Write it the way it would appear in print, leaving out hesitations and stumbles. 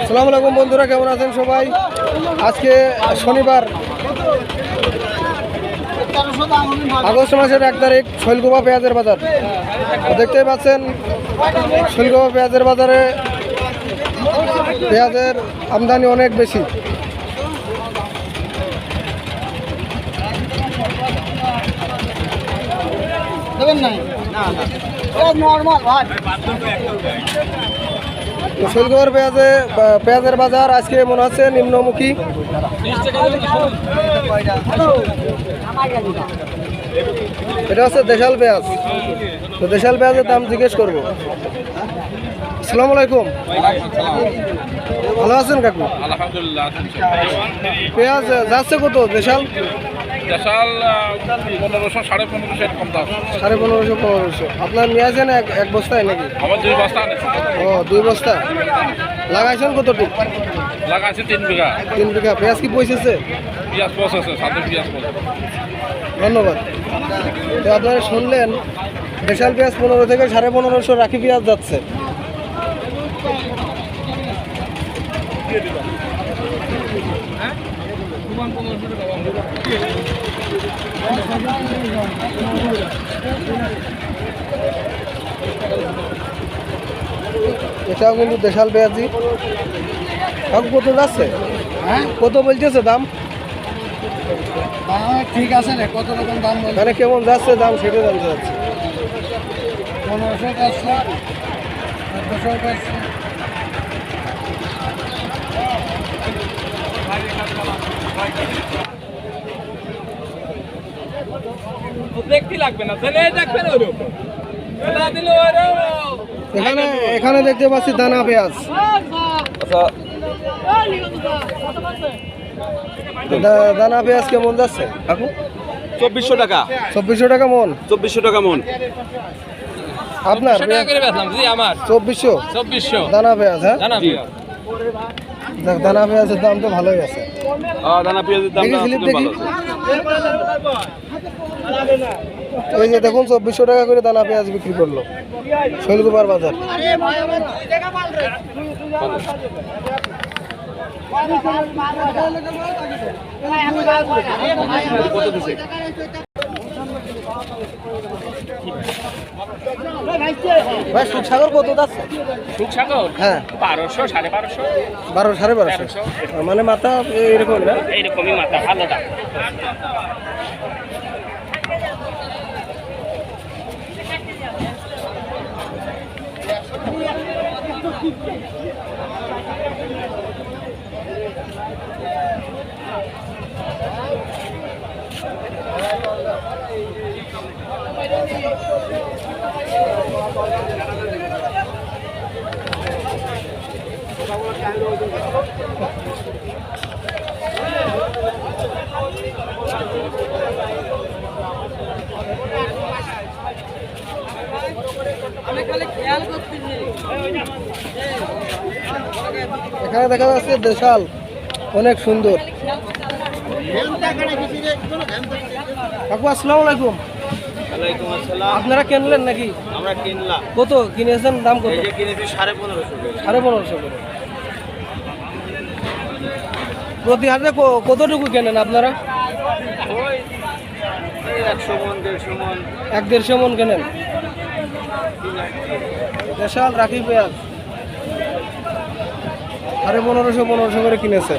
আসসালামু আলাইকুম বন্ধুরা, কেমন আছেন সবাই? আজকে শনিবার আগস্ট মাসের 1 তারিখ। শৈলকুপা পেঁয়াজের বাজার দেখতেই পাচ্ছেন। শৈলকুপা পেঁয়াজের বাজারে পেঁয়াজের আমদানি অনেক বেশি। শৈলকুপার পেঁয়াজের বাজার আজকে মনে হচ্ছে নিম্নমুখী। এটা হচ্ছে দেশাল পেঁয়াজ। তো দেশাল পেঁয়াজের দাম জিজ্ঞেস করবো। আসসালামু আলাইকুম, ভালো আছেন কাকু? আলহামদুলিল্লাহ। পেঁয়াজ যাচ্ছে কত দেশাল? দেশাল 1500, 1550 এরকম দাম। 1550, 1500। আপনার নিয়ে আছেন এক বস্তায় নাকি? আমার 2 বস্তা আছে। ও, 2 বস্তা লাগাইছেন? কতটুকু লাগাইছে? 3 বিঘা। 3 বিঘা। পেঁয়াজ কি পৌঁছেছে? পেঁয়াজ পৌঁছেছে, সাথে পেঁয়াজ পৌঁছেছে। ধন্যবাদ। তো আপনারা শুনলেন, দেশাল পেঁয়াজ 15 থেকে 1550 রাখি পেঁয়াজ যাচ্ছে। এটাও কিন্তু দেশাল পেঁয়াজি। কত যাচ্ছে? হ্যাঁ, কত বলতেছে দাম? ঠিক আছে রে, কত রকম দাম বলে? মানে কেমন যাচ্ছে দাম সেটা জানতে চাচ্ছি। 1500 যাচ্ছে, 1400 যাচ্ছে। দেখতে লাগবে না, তাহলে দেখবেন ওরকম না দিলে এখানে এখানে দেখতে পাচ্ছি দানা পেঁয়াজ। দানা পেঁয়াজ কেমন যাচ্ছে কাকু? 2400 টাকা। 2400 টাকা মন? 2400 টাকা মন। আপনার 2400 দানা পেঁয়াজ? হ্যাঁ, দানা পেঁয়াজের দাম তো ভালোই আছে। দানা পেঁয়াজের দাম দেখি। এই যে দেখুন, 2400 টাকা করে দানা পেঁয়াজ বিক্রি করলো শৈলকুপার বাজার। ভাই, সুখসাগর কত যাচ্ছে? সুখসাগর? হ্যাঁ, 1200, 1250। 1200, 1250। মানে মাথা এরকম না? এইরকমই মাথা, ভালো দাম। এখানে দেখা যাচ্ছে দেশাল, অনেক সুন্দর। কাকু আসসালামু আলাইকুম। ওয়ালাইকুম আসসালাম। আপনারা কিনলেন নাকি? আমরা কিনলাম। কত কিনেছেন? দাম কত? এই যে কিনেছি 1550 করে। 1550 করে। প্রতি হাতে কতটুকু কেনেন আপনারা? ওই 100 মন, 150 মন। 1-150 মন কেনেন। দেশাল রাখি পেঁয়াজ 1550 করে কিনেছে।